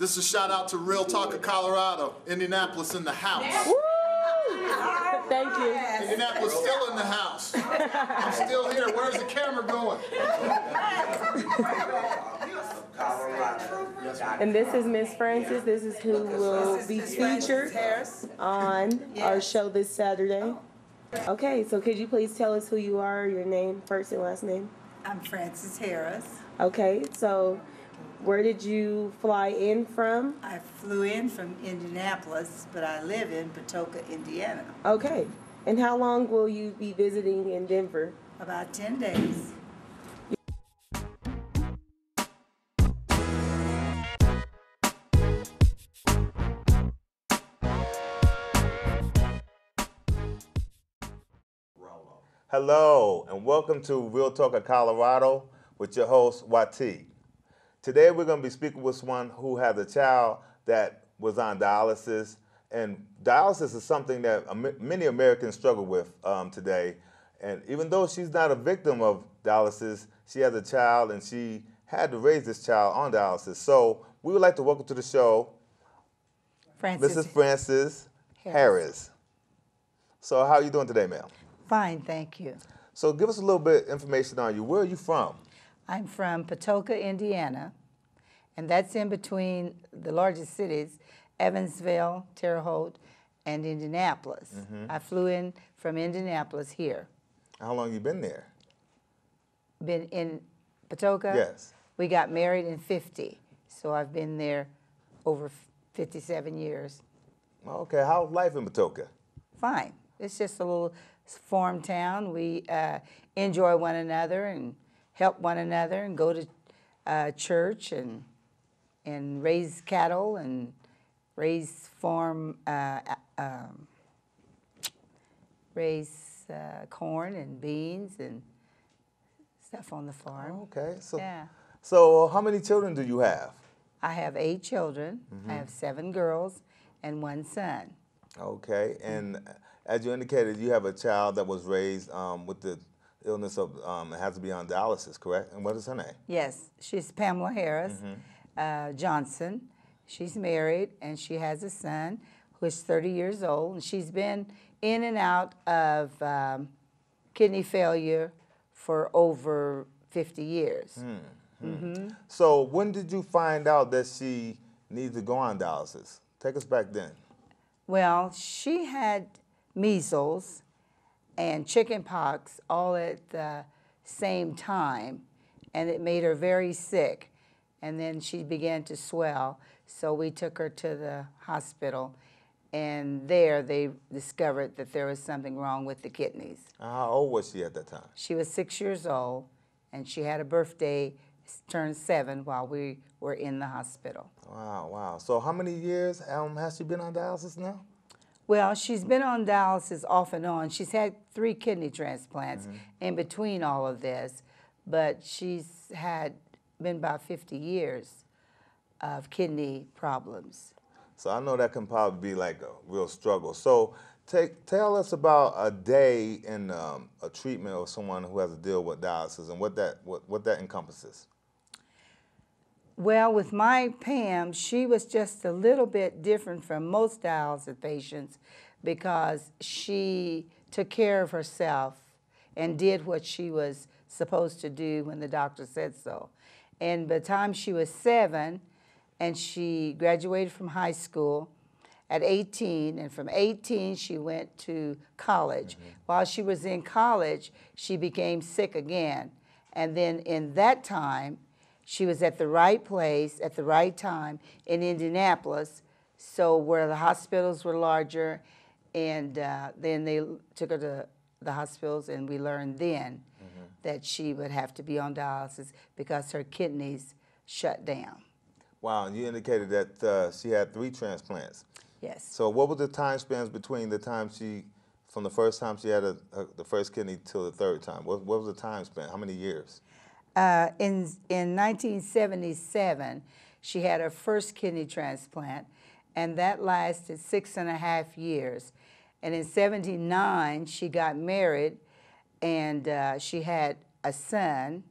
This is a shout out to Real Talk of Colorado, Indianapolis in the house. Woo! Thank you. Indianapolis still in the house. I'm still here. Where's the camera going? And this is Miss Francis. This is who will be featured on our show this Saturday. Okay, so could you please tell us who you are, your name, first and last name? I'm Francis Harris. Okay, so where did you fly in from? I flew in from Indianapolis, but I live in Patoka, Indiana. Okay, and how long will you be visiting in Denver? About 10 days. Hello, and welcome to Real Talk of Colorado with your host, Wati. Today we're going to be speaking with someone who has a child that was on dialysis, and dialysis is something that many Americans struggle with today. And even though she's not a victim of dialysis, she has a child, and she had to raise this child on dialysis. So we would like to welcome to the show Mrs. Francis Harris. So how are you doing today, ma'am? Fine, thank you. So give us a little bit of information on you. Where are you from? I'm from Patoka, Indiana, and that's in between the largest cities, Evansville, Terre Haute, and Indianapolis. I flew in from Indianapolis here. How long you been there? Been in Patoka? Yes. We got married in 50, so I've been there over 57 years. Okay, how's life in Patoka? Fine. It's just a little farm town. We enjoy one another and help one another and go to church and raise cattle and raise corn and beans and stuff on the farm. Okay, so Yeah. So how many children do you have? I have 8 children. I have 7 girls and 1 son. Okay, and as you indicated, you have a child that was raised with the illness of has to be on dialysis, correct? And what is her name? Yes, she's Pamela Harris Johnson. She's married, and she has a son who is 30 years old, and she's been in and out of kidney failure for over 50 years. So when did you find out that she needed to go on dialysis? Take us back then. Well, she had measles and chicken pox all at the same time, and it made her very sick. And then she began to swell, so we took her to the hospital, and there they discovered that there was something wrong with the kidneys. How old was she at that time? She was 6 years old, and she had a birthday, turned 7 while we were in the hospital. Wow, wow. So how many years has she been on dialysis now? Well, she's been on dialysis off and on. She's had 3 kidney transplants in between all of this, but she's had been about 50 years of kidney problems. So I know that can probably be like a real struggle. So tell us about a day in a treatment of someone who has to deal with dialysis and what that encompasses. Well, with my Pam, she was just a little bit different from most dialysis patients because she took care of herself and did what she was supposed to do when the doctor said so. And by the time she was 7, and she graduated from high school at 18, and from 18 she went to college. While she was in college, she became sick again. And then in that time, she was at the right place at the right time in Indianapolis, so where the hospitals were larger, and then they took her to the hospitals, and we learned then that she would have to be on dialysis because her kidneys shut down. Wow, and you indicated that she had 3 transplants. Yes. So what was the time spans between the time from the first time she had the first kidney till the 3rd time? What was the time span? How many years? In 1977, she had her first kidney transplant, and that lasted 6.5 years. And in 79, she got married, and she had a son,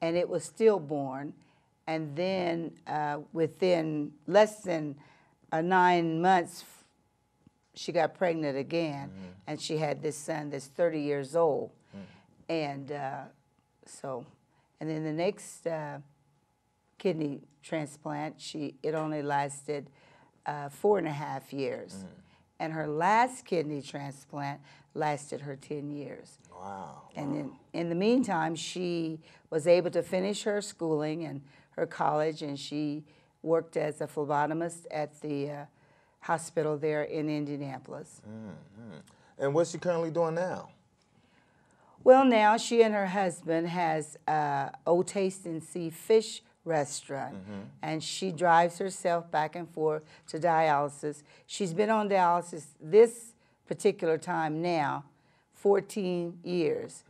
and it was stillborn. And then within less than 9 months, she got pregnant again, and she had this son that's 30 years old. And and then the next kidney transplant, it only lasted 4.5 years. And her last kidney transplant lasted her 10 years. Wow. And in the meantime, she was able to finish her schooling and her college, and she worked as a phlebotomist at the hospital there in Indianapolis. And what's she currently doing now? Well, now she and her husband has O Taste and See fish restaurant, and she drives herself back and forth to dialysis. She's been on dialysis this particular time now 14 years,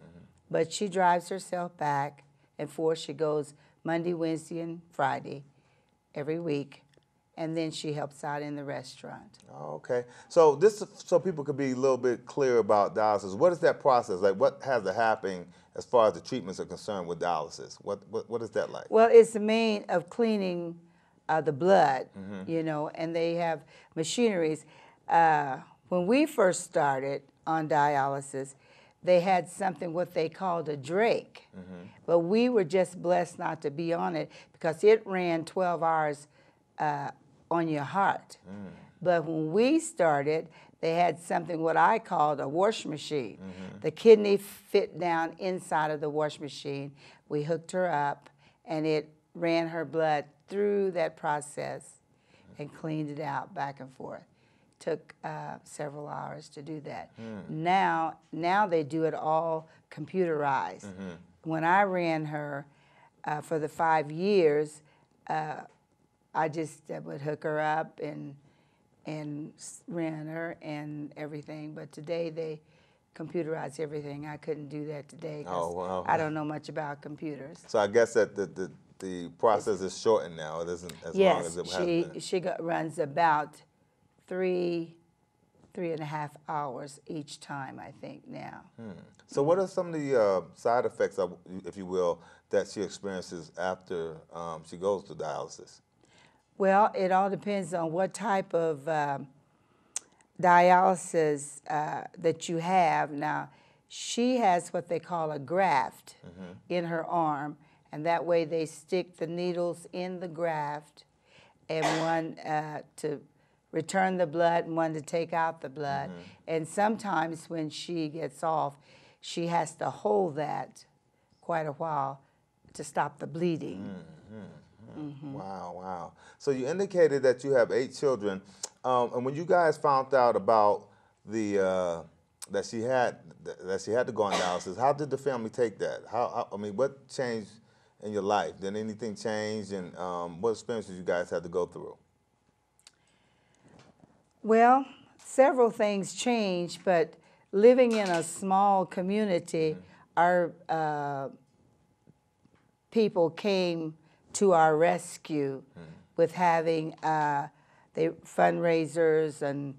but she drives herself back and forth. She goes Monday, Wednesday, and Friday every week, and then she helps out in the restaurant. Oh, okay. So so people could be a little bit clear about dialysis. What is that process like? What has to happen as far as the treatments are concerned with dialysis? What is that like? Well, it's the main of cleaning the blood, you know, and they have machineries. When we first started on dialysis, they had something what they called a Drake, but we were just blessed not to be on it because it ran 12 hours on your heart. But when we started, they had something what I called a wash machine. The kidney fit down inside of the wash machine. We hooked her up, and it ran her blood through that process and cleaned it out back and forth. Took several hours to do that. Now they do it all computerized. When I ran her for the 5 years, I just would hook her up and ran her and everything. But today they computerize everything. I couldn't do that today because I don't know much about computers. So I guess that the process is shortened now. It isn't as long as it has been. Yes, she runs about 3.5 hours each time, I think, now. So what are some of the side effects, if you will, that she experiences after she goes to dialysis? Well, it all depends on what type of dialysis that you have. Now, she has what they call a graft in her arm, and that way they stick the needles in the graft, and one to return the blood and one to take out the blood. And sometimes when she gets off, she has to hold that quite a while to stop the bleeding. Wow, wow. So you indicated that you have 8 children, and when you guys found out about the that she had to go on dialysis, how did the family take that? I mean, what changed in your life? Did anything change, and what experiences you guys had to go through? Well, several things changed, but living in a small community, our people came to our rescue with having they fundraisers, and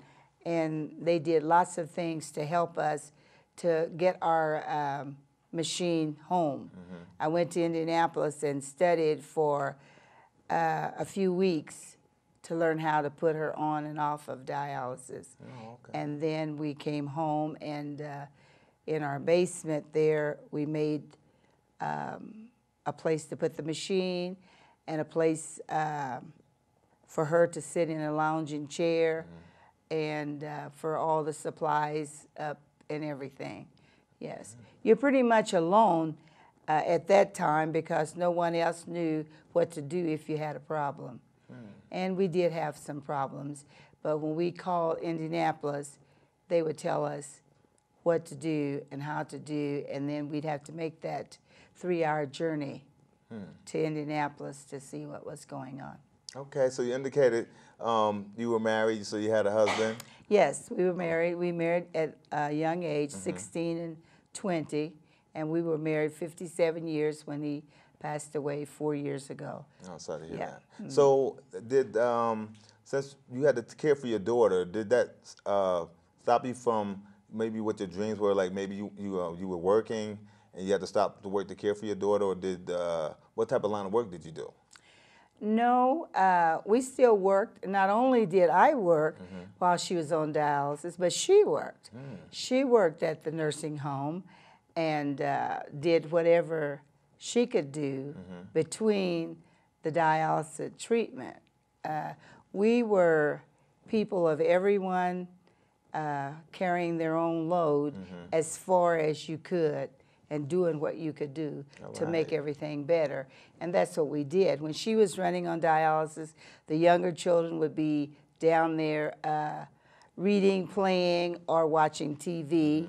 they did lots of things to help us to get our machine home. I went to Indianapolis and studied for a few weeks to learn how to put her on and off of dialysis. And then we came home, and in our basement there we made a place to put the machine and a place for her to sit in a lounging chair, and for all the supplies up and everything. Yes. You're pretty much alone at that time because no one else knew what to do if you had a problem. And we did have some problems, but when we called Indianapolis, they would tell us what to do and how to do, and then we'd have to make that 3-hour journey to Indianapolis to see what was going on. Okay, so you indicated you were married, so you had a husband. Yes, we were married. We married at a young age, 16 and 20, and we were married 57 years when he passed away 4 years ago. Oh, sorry to hear that. So did, since you had to care for your daughter, did that stop you from maybe what your dreams were? Like maybe you were working and you had to stop to work to care for your daughter, or did, what type of line of work did you do? No, we still worked. Not only did I work while she was on dialysis, but she worked. She worked at the nursing home and did whatever she could do between the dialysis treatment. We were people of everyone carrying their own load as far as you could and doing what you could do to make everything better. And that's what we did. When she was running on dialysis, the younger children would be down there reading, playing, or watching TV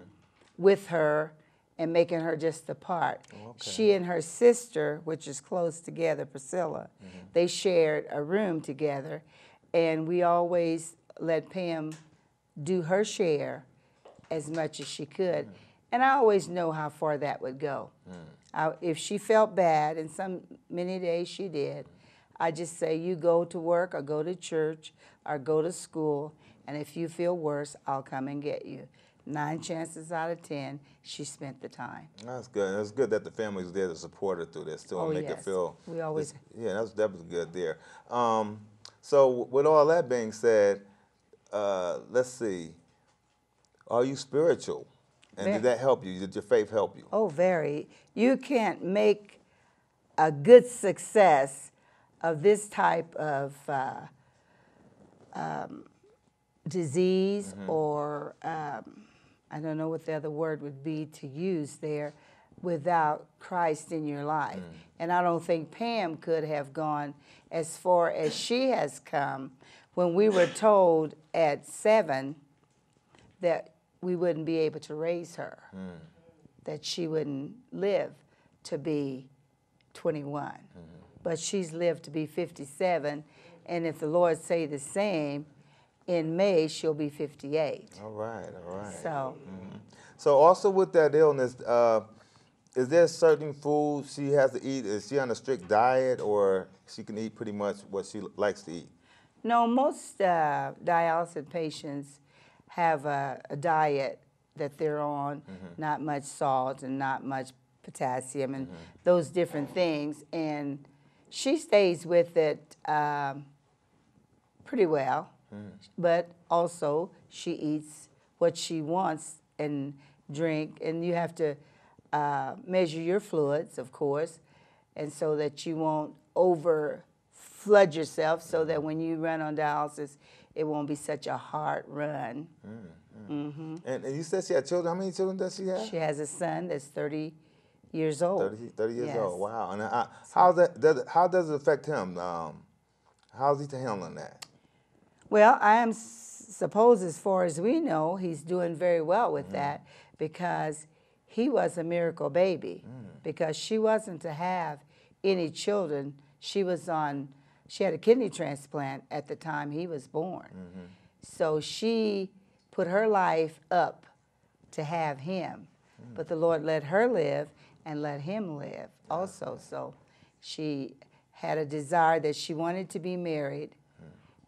with her and making her just a part. She and her sister, which is close together, Priscilla, they shared a room together, and we always let Pam do her share as much as she could. And I always know how far that would go. If she felt bad, and many days she did, I just say, you go to work or go to church or go to school, and if you feel worse, I'll come and get you. 9 chances out of 10, she spent the time. That's good. It's good that the family was there to support her through this too, and make her feel. We always. Yeah, that was good there. So with all that being said, let's see. Are you spiritual? And did that help you? Did your faith help you? Oh, very. You can't make a good success of this type of disease or I don't know what the other word would be to use there, without Christ in your life. And I don't think Pam could have gone as far as she has come when we were told at 7 that we wouldn't be able to raise her, that she wouldn't live to be 21. But she's lived to be 57, and if the Lord say the same, in May she'll be 58. All right. So, So also with that illness, is there certain food she has to eat? Is she on a strict diet, or she can eat pretty much what she likes to eat? no, most dialysis patients have a diet that they're on, not much salt and not much potassium and those different things. And she stays with it pretty well, but also she eats what she wants and drink. And you have to measure your fluids, of course, and so that you won't flood yourself, so that when you run on dialysis, it won't be such a hard run. And you said she had children. How many children does she have? She has a son that's 30 years old. 30 years Yes. old. Wow. And how does it affect him? How's he handling that? Well, I suppose as far as we know, he's doing very well with that, because he was a miracle baby, because she wasn't to have any children. She had a kidney transplant at the time he was born. So she put her life up to have him. But the Lord let her live and let him live also. So she had a desire that she wanted to be married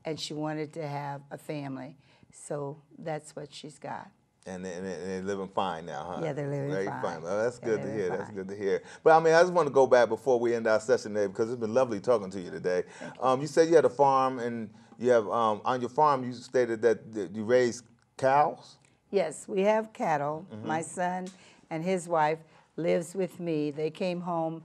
and she wanted to have a family. So that's what she's got. And they're living fine now, huh? Yeah, they're living fine. Well, that's good to hear. fine. That's good to hear. But I mean, I just want to go back before we end our session there, because it's been lovely talking to you today. You said you had a farm, and you have on your farm. You stated that you raise cows. Yes, we have cattle. My son and his wife lives with me. They came home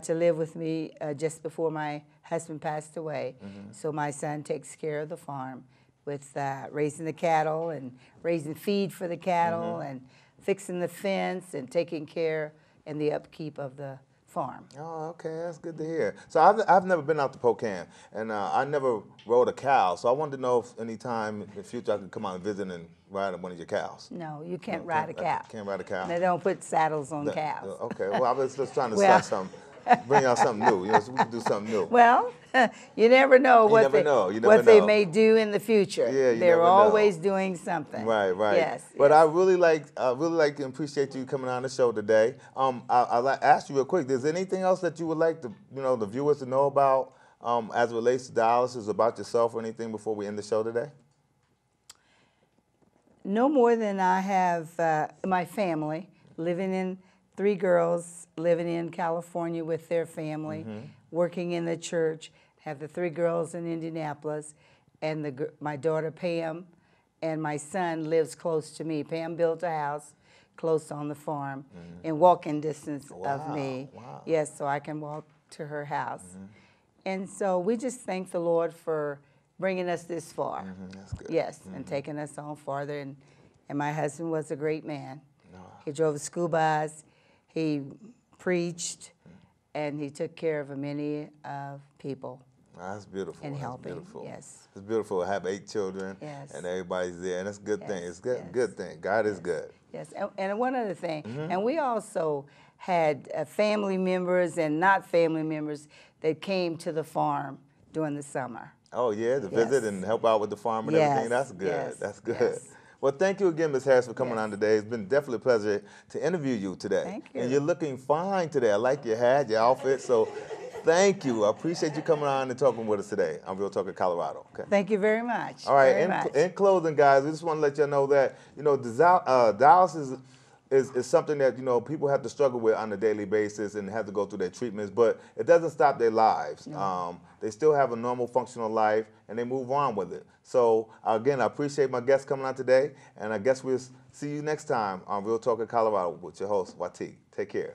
to live with me just before my husband passed away. So my son takes care of the farm with raising the cattle and raising feed for the cattle and fixing the fence and taking care and the upkeep of the farm. Oh, okay, that's good to hear. So I've never been out to Spokane, and I never rode a cow. So I wanted to know if any time in the future I could come out and visit and ride one of your cows. No, you can't ride a cow. Can't ride a cow. They don't put saddles on cows. Okay, well, I was just trying to Well- start something. Bring out something new, so we can do something new. Well, you never know You what never they know. You never what they know. may do in the future. Yeah, you They're never know. always doing something. Right. Yes. But yes. I really like and appreciate you coming on the show today. I ask you real quick. Is there anything else that you would like the viewers to know about as it relates to dialysis, about yourself or anything before we end the show today? No more than I have my family, living in 3 girls living in California with their family, working in the church, have the 3 girls in Indianapolis, and my daughter Pam and my son lives close to me. Pam built a house close on the farm in walking distance of me. Wow. Yes, so I can walk to her house. And so we just thank the Lord for bringing us this far. That's good. Yes, and taking us on farther. And my husband was a great man. No. He drove a school bus, he preached, and he took care of many people. That's beautiful. And That's helping, beautiful. yes. It's beautiful to have 8 children, Yes. and everybody's there, and it's a good thing. Yes, It's good, yes. good thing. God is good. Yes, and one other thing, and we also had family members and not family members that came to the farm during the summer. Oh yeah, to visit and help out with the farm and everything. That's good. Yes, That's good. yes. Well, thank you again, Ms. Harris, for coming Yes. on today. It's been definitely a pleasure to interview you today. Thank you. And you're looking fine today. I like your hat, your outfit. So thank you. I appreciate you coming on and talking with us today on Real Talk of Colorado. Okay. Thank you very much. All right. very much. In closing, guys, we just want to let you know that dialysis is something that people have to struggle with on a daily basis and have to go through their treatments, but it doesn't stop their lives. No. They still have a normal functional life and they move on with it. So again, I appreciate my guests coming on today, and I guess we'll see you next time on Real Talk of Colorado with your host, Wati. Take care.